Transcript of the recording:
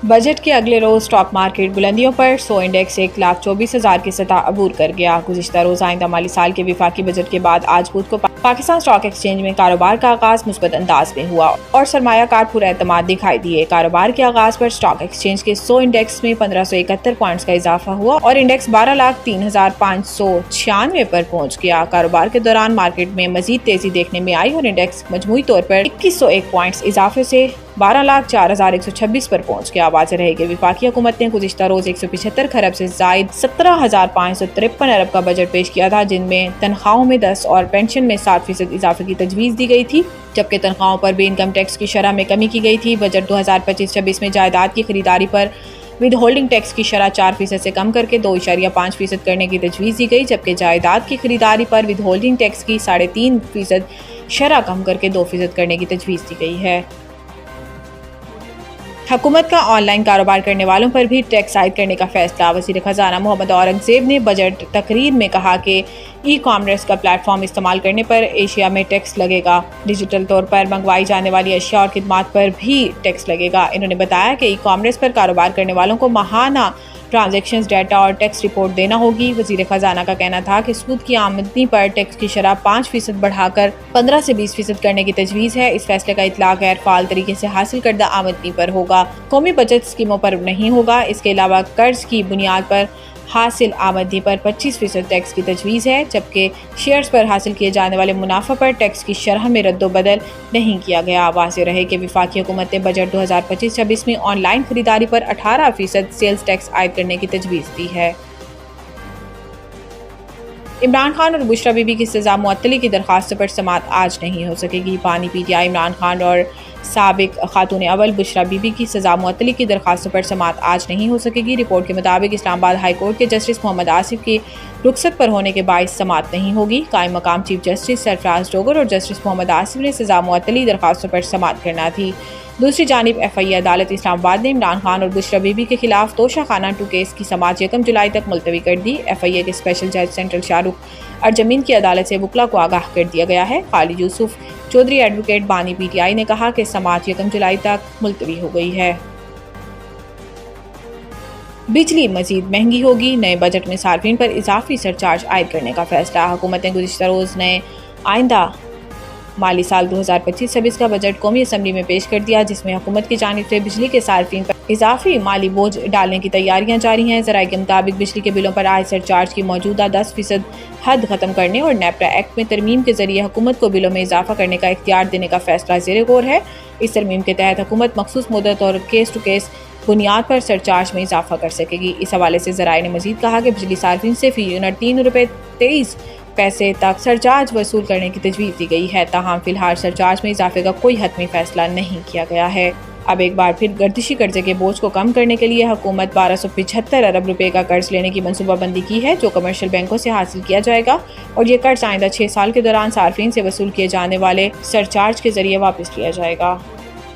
Budget کے اگلے روز stock market بلندیوں پر، سو انڈیکس 1,24,000 کی سطح عبور کر گیا۔ گزشتہ روز آئندہ مالی سال کے وفاقی بجٹ کے بعد آج بدھ کو پاکستان اسٹاک ایکسچینج میں کاروبار کا آغاز مثبت انداز میں ہوا اور سرمایہ کار پر اعتماد دکھائی دیے۔ کاروبار کے آغاز پر اسٹاک ایکسچینج کے سو انڈیکس میں 1571 پوائنٹس کا اضافہ ہوا اور انڈیکس 12,03,596 پر پہنچ گیا۔ کاروبار کے دوران مارکیٹ میں مزید تیزی دیکھنے میں آئی اور انڈیکس مجموعی طور پر 2101 پوائنٹس اضافے سے 12,04,126 پر پہنچ گیا۔ واضح رہے کہ وفاقی حکومت نے گزشتہ روز 175 کھرب سے زائد 17,553 ارب کا بجٹ پیش کیا تھا، جن میں تنخواہوں میں 10 اور پینشن میں 7% اضافے کی تجویز دی گئی تھی، جبکہ تنخواہوں پر بھی انکم ٹیکس کی شرح میں کمی کی گئی تھی۔ بجٹ 2025-26 میں جائیداد کی خریداری پر ود ہولڈنگ ٹیکس کی شرح 4% سے کم کر کے 2.5% کرنے کی تجویز دی گئی، جبکہ جائیداد کی خریداری پر ود ہولڈنگ ٹیکس کی 3.5% شرح کم کر کے 2% کرنے کی تجویز دی گئی ہے۔ حکومت کا آن لائن کاروبار کرنے والوں پر بھی ٹیکس عائد کرنے کا فیصلہ۔ وزیر خزانہ محمد اورنگزیب نے بجٹ تقریر میں کہا کہ ای کامرس کا پلیٹ فارم استعمال کرنے پر ایشیا میں ٹیکس لگے گا۔ ڈیجیٹل طور پر منگوائی جانے والی اشیاء اور خدمات پر بھی ٹیکس لگے گا۔ انہوں نے بتایا کہ ای کامرس پر کاروبار کرنے والوں کو ماہانہ ٹرانزیکشنز ڈیٹا اور ٹیکس رپورٹ دینا ہوگی۔ وزیر خزانہ کا کہنا تھا کہ سود کی آمدنی پر ٹیکس کی شرح 5% بڑھا کر 15 سے 20% کرنے کی تجویز ہے۔ اس فیصلے کا اطلاق غیر فعال طریقے سے حاصل کردہ آمدنی پر ہوگا، قومی بچت اسکیموں پر نہیں ہوگا۔ اس کے علاوہ قرض کی بنیاد پر حاصل آمدنی پر 25% ٹیکس کی تجویز ہے، جبکہ شیئرز پر حاصل کیے جانے والے منافع پر ٹیکس کی شرح میں رد و بدل نہیں کیا گیا۔ واضح رہے کہ وفاقی حکومت نے بجٹ 2025-26 میں آن لائن خریداری پر 18% سیلز ٹیکس عائد کرنے کی تجویز دی ہے۔ عمران خان اور بشریٰ بی بی کی سزا معطلی کی درخواست پر سماعت آج نہیں ہو سکے گی۔ بانی P T I Imran Khan اور سابق خاتون اول بشریٰ بی بی کی سزا معطلی کی درخواست پر سماعت آج نہیں ہو سکے گی۔ رپورٹ کے مطابق اسلام آباد ہائی کورٹ کے جسٹس محمد آصف کی رخصت پر ہونے کے باعث سماعت نہیں ہوگی۔ قائم مقام چیف جسٹس سرفراز ڈوگر اور جسٹس محمد آصف نے سزا معطلی درخواستوں پر سماعت کرنا تھی۔ دوسری جانب ایف آئی اے عدالت اسلام آباد نے عمران خان اور بشریٰ بی بی کے خلاف توشہ خانہ 2 کیس کی سماعت 1 جولائی تک ملتوی کر دی۔ ایف آئی اے کے اسپیشل جج سینٹرل شاہ رخ ارجمین کی عدالت سے وکلاء کو آگاہ کر دیا گیا ہے۔ خالد یوسف چودھری ایڈوکیٹ بانی پی ٹی آئی نے کہا کہ سماعت 1 جولائی تک ملتوی ہو گئی ہے۔ بجلی مزید مہنگی ہوگی، نئے بجٹ میں صارفین پر اضافی سرچارج عائد کرنے کا فیصلہ۔ حکومت نے گزشتہ روز نئے آئندہ مالی سال 2025-26 کا بجٹ قومی اسمبلی میں پیش کر دیا، جس میں حکومت کی جانب سے بجلی کے صارفین پر اضافی مالی بوجھ ڈالنے کی تیاریاں جاری ہیں۔ ذرائع کے مطابق بجلی کے بلوں پر عائد سرچارج کی موجودہ 10% حد ختم کرنے اور نیپٹا ایکٹ میں ترمیم کے ذریعے حکومت کو بلوں میں اضافہ کرنے کا اختیار دینے کا فیصلہ زیر غور ہے۔ اس ترمیم کے تحت حکومت مخصوص مدت اور کیس ٹو کیس بنیاد پر سرچارج میں اضافہ کر سکے گی۔ اس حوالے سے ذرائع نے مزید کہا کہ بجلی صارفین سے فی یونٹ 3.23 روپے تک سرچارج وصول کرنے کی تجویز دی گئی ہے، تاہم فی الحال سرچارج میں اضافے کا کوئی حتمی فیصلہ نہیں کیا گیا ہے۔ اب ایک بار پھر گردشی قرضے کے بوجھ کو کم کرنے کے لیے حکومت 1275 ارب روپے کا قرض لینے کی منصوبہ بندی کی ہے، جو کمرشل بینکوں سے حاصل کیا جائے گا اور یہ قرض آئندہ 6 سال کے دوران صارفین سے وصول کیے جانے والے سرچارج کے ذریعے واپس لیا جائے گا۔